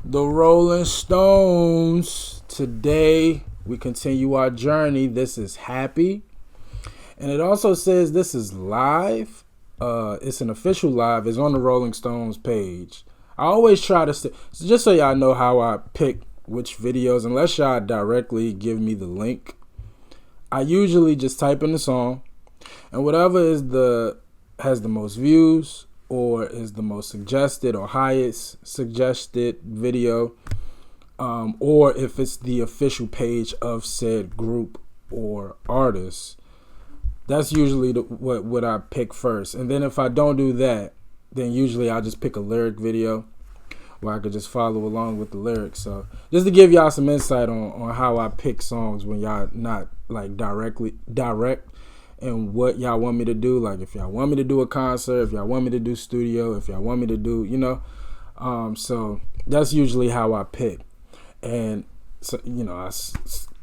The Rolling Stones. Today we continue our journey. This is Happy. And it also says this is live. It's an official live. It's on the Rolling Stones page. I always try to so just so y'all know how I pick which videos, unless y'all directly give me the link. I usually just type in the song, and whatever has the most views or is the most suggested or highest suggested video, or if it's the official page of said group or artist, that's usually what I pick first. And then if I don't do that, then usually I'll just pick a lyric video where I could just follow along with the lyrics. So just to give y'all some insight on how I pick songs when y'all not like direct and what y'all want me to do. Like if y'all want me to do a concert, if y'all want me to do studio, if y'all want me to do, so that's usually how I pick. And so, I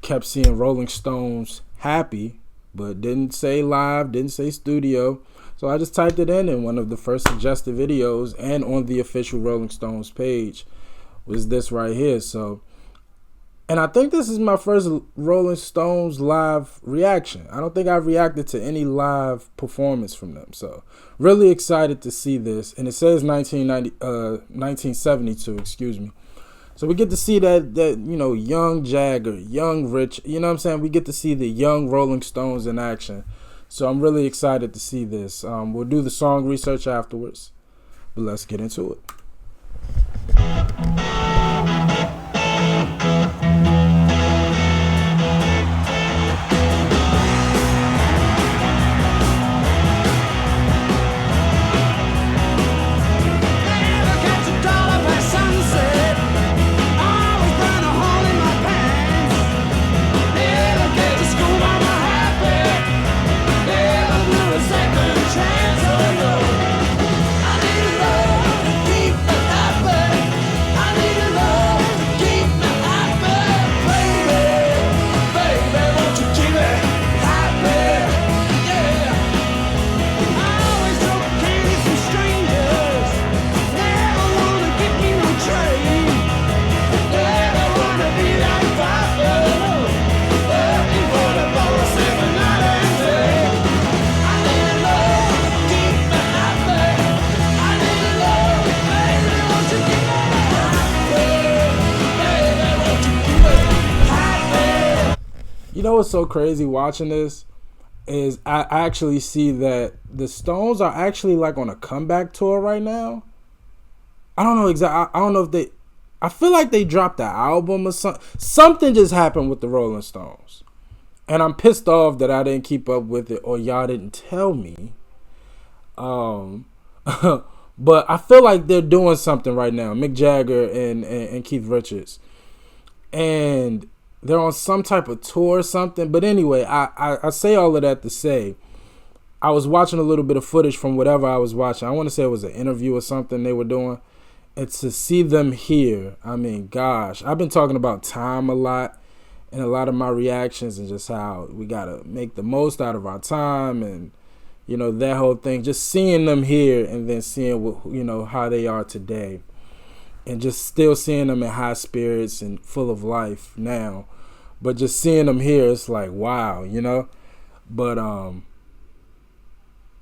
kept seeing Rolling Stones Happy, but didn't say live, didn't say studio. So I just typed it in, and one of the first suggested videos and on the official Rolling Stones page was this right here. So, and I think this is my first Rolling Stones live reaction. I don't think I've reacted to any live performance from them. So really excited to see this. And it says 1972, excuse me. So we get to see that young Jagger, young Rich, you know what I'm saying? We get to see the young Rolling Stones in action. So I'm really excited to see this. We'll do the song research afterwards, but let's get into it. You know what's so crazy watching this is I actually see that the Stones are actually like on a comeback tour right now. I don't know exactly. I don't know if I feel like they dropped an album or something. Something just happened with the Rolling Stones. And I'm pissed off that I didn't keep up with it or y'all didn't tell me. But I feel like they're doing something right now. Mick Jagger and Keith Richards. And they're on some type of tour or something. But anyway, I say all of that to say, I was watching a little bit of footage from whatever I was watching. I want to say it was an interview or something they were doing. And to see them here, I mean, gosh, I've been talking about time a lot in a lot of my reactions and just how we got to make the most out of our time and, that whole thing. Just seeing them here and then seeing, how they are today. And just still seeing them in high spirits and full of life now. But just seeing them here, it's like, wow, But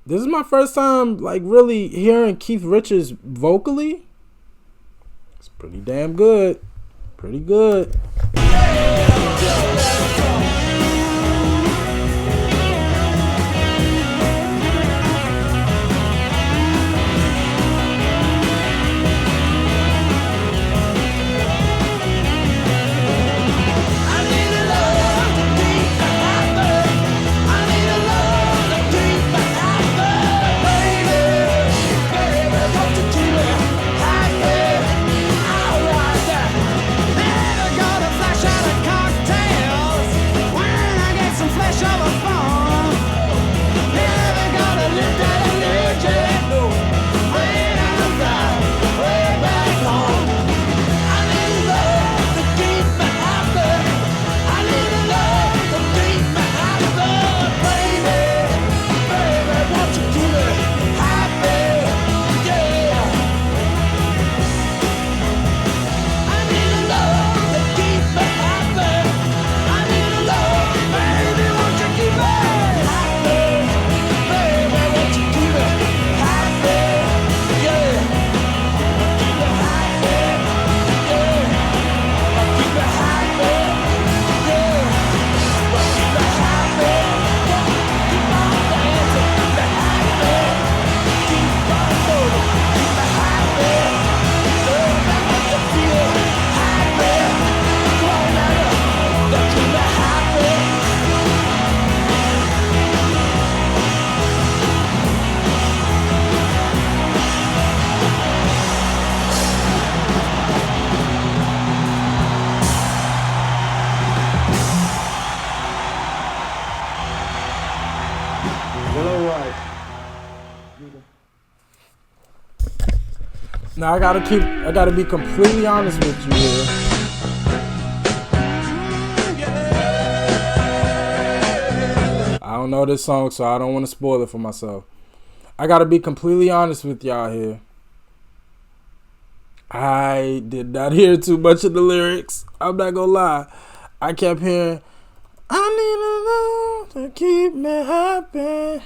this is my first time, like, really hearing Keith Richards vocally. It's pretty damn good. Pretty good. Now I gotta be completely honest with you here. I don't know this song, so I don't want to spoil it for myself. I gotta be completely honest with y'all here. I did not hear too much of the lyrics. I'm not gonna lie. I kept hearing, I need a love to keep me happy.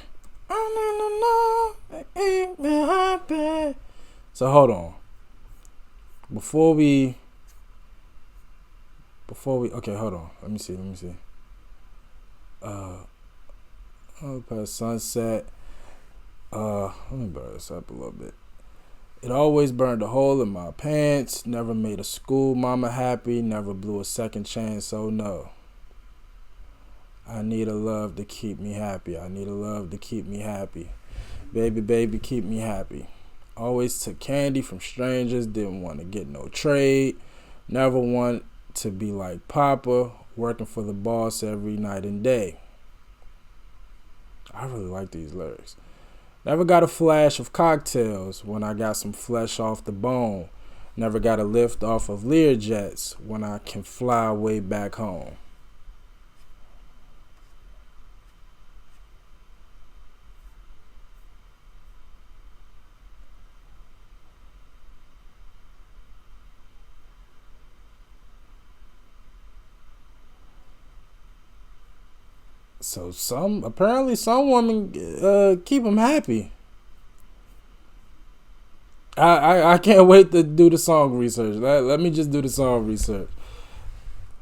I need a love to keep me happy. So hold on. Before we okay, hold on. Let me see. Past sunset. Let me burn this up a little bit. It always burned a hole in my pants. Never made a school mama happy. Never blew a second chance. So no. I need a love to keep me happy. I need a love to keep me happy. Baby, baby, keep me happy. Always took candy from strangers. Didn't want to get no trade. Never want to be like Papa. Working for the boss every night and day. I really like these lyrics. Never got a flash of cocktails when I got some flesh off the bone. Never got a lift off of Learjets when I can fly way back home. So apparently some women keep them happy. I can't wait to do the song research. Let me just do the song research.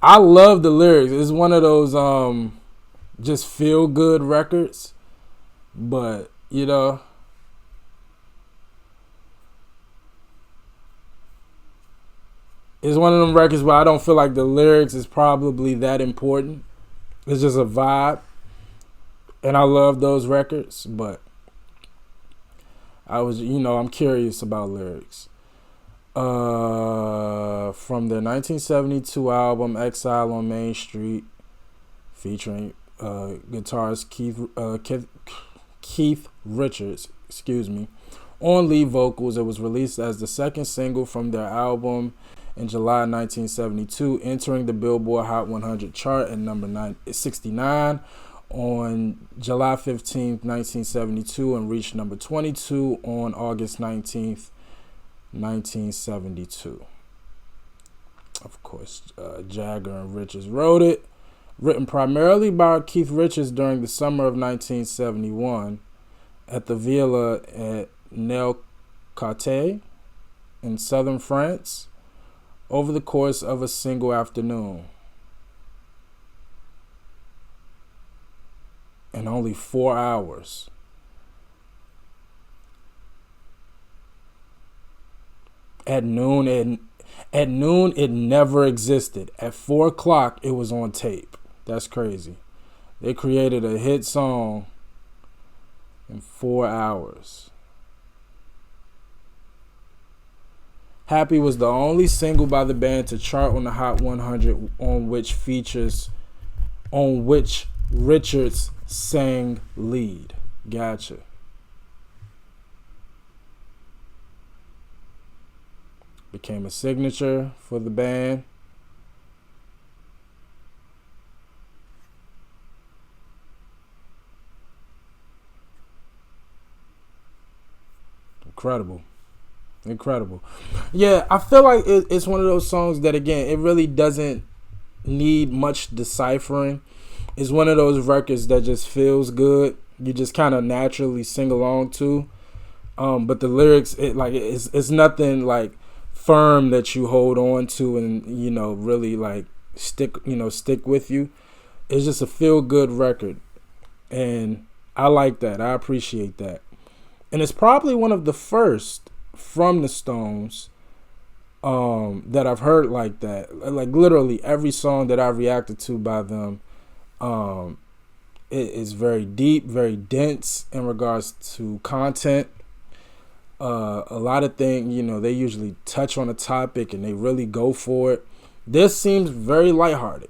I love the lyrics. It's one of those just feel good records, but it's one of them records where I don't feel like the lyrics is probably that important. It's just a vibe. And I love those records, but I'm curious about lyrics. From their 1972 album Exile on Main Street, featuring guitarist Keith Richards, on lead vocals. It was released as the second single from their album in July 1972, entering the Billboard Hot 100 chart at number 69 on July 15th, 1972, and reached number 22 on August 19th, 1972. Of course, Jagger and Richards wrote it. Written primarily by Keith Richards during the summer of 1971 at the Villa at Neuchâtel in southern France over the course of a single afternoon. In only 4 hours. At noon, it never existed. At 4 o'clock, it was on tape. That's crazy. They created a hit song in 4 hours. Happy was the only single by the band to chart on the Hot 100 on which Richards sang lead. Gotcha. Became a signature for the band. Incredible. Yeah, I feel like it's one of those songs that, again, it really doesn't need much deciphering. It's one of those records that just feels good. You just kind of naturally sing along to. But the lyrics, it's nothing like firm that you hold on to and really like stick with you. It's just a feel good record, and I like that. I appreciate that, and it's probably one of the first from the Stones that I've heard like that. Like literally every song that I reacted to by them. It is very deep, very dense in regards to content. A lot of things, they usually touch on a topic and they really go for it. This seems very lighthearted.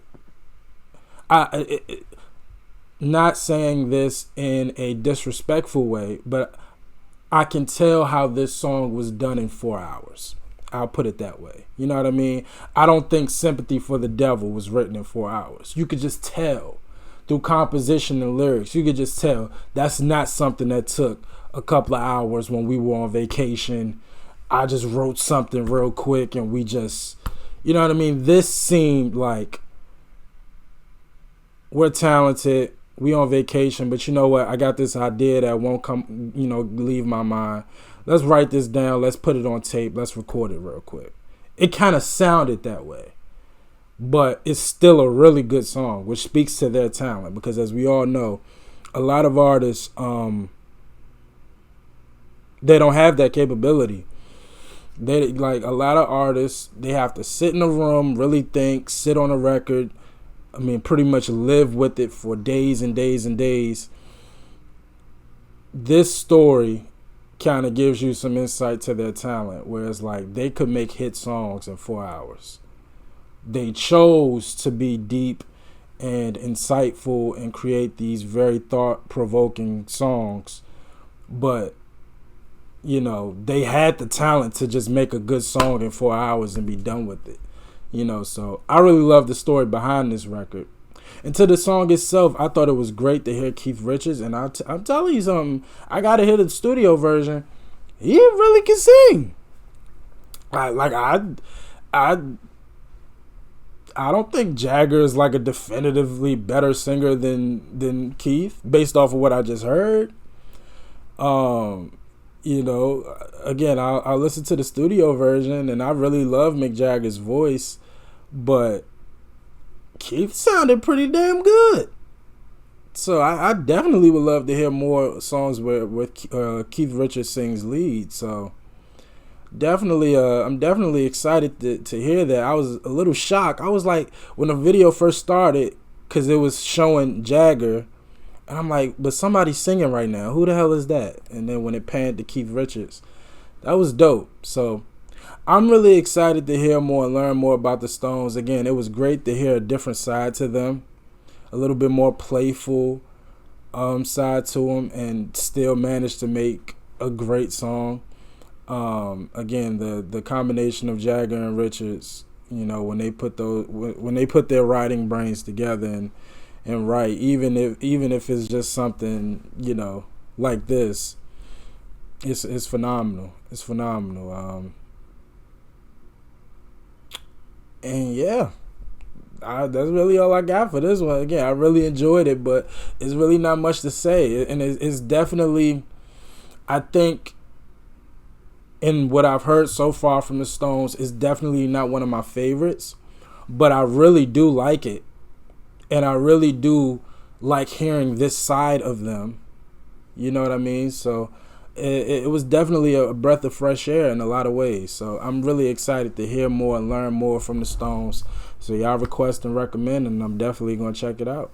Not saying this in a disrespectful way, but I can tell how this song was done in 4 hours. I'll put it that way. You know what I mean? I don't think Sympathy for the Devil was written in 4 hours. You could just tell through composition and lyrics. You could just tell that's not something that took a couple of hours when we were on vacation. I just wrote something real quick and we just, you know what I mean? This seemed like we're talented. We on vacation, but you know what? I got this idea that won't come, leave my mind. Let's write this down. Let's put it on tape. Let's record it real quick. It kind of sounded that way, but it's still a really good song, which speaks to their talent. Because as we all know, a lot of artists, they don't have that capability. They like a lot of artists. They have to sit in a room, really think, sit on a record. I mean, pretty much live with it for days and days and days. This story kind of gives you some insight to their talent, whereas like they could make hit songs in 4 hours. They chose to be deep and insightful and create these very thought-provoking songs, but they had the talent to just make a good song in 4 hours and be done with it. So I really love the story behind this record. And to the song itself, I thought it was great to hear Keith Richards. And I'm telling you something, I got to hear the studio version. He really can sing. I don't think Jagger is like a definitively better singer than Keith, based off of what I just heard. Again, I'll listen to the studio version, and I really love Mick Jagger's voice, but Keith sounded pretty damn good. So I definitely would love to hear more songs where Keith Richards sings lead. So definitely, I'm definitely excited to hear that. I was a little shocked. I was like, when the video first started, because it was showing Jagger, and I'm like, but somebody's singing right now. Who the hell is that? And then when it panned to Keith Richards, that was dope. So I'm really excited to hear more and learn more about the Stones. Again, it was great to hear a different side to them, a little bit more playful side to them, and still manage to make a great song. Again, the combination of Jagger and Richards, when they put their writing brains together and write, even if it's just something like this, it's phenomenal. It's phenomenal. And yeah, that's really all I got for this one. Again, I really enjoyed it, but it's really not much to say. And it's definitely, I think, in what I've heard so far from the Stones, it's definitely not one of my favorites, but I really do like it. And I really do like hearing this side of them. You know what I mean? So it was definitely a breath of fresh air in a lot of ways. So I'm really excited to hear more and learn more from the Stones. So y'all request and recommend, and I'm definitely going to check it out.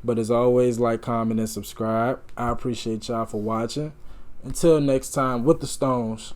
But as always, like, comment, and subscribe. I appreciate y'all for watching. Until next time, with the Stones.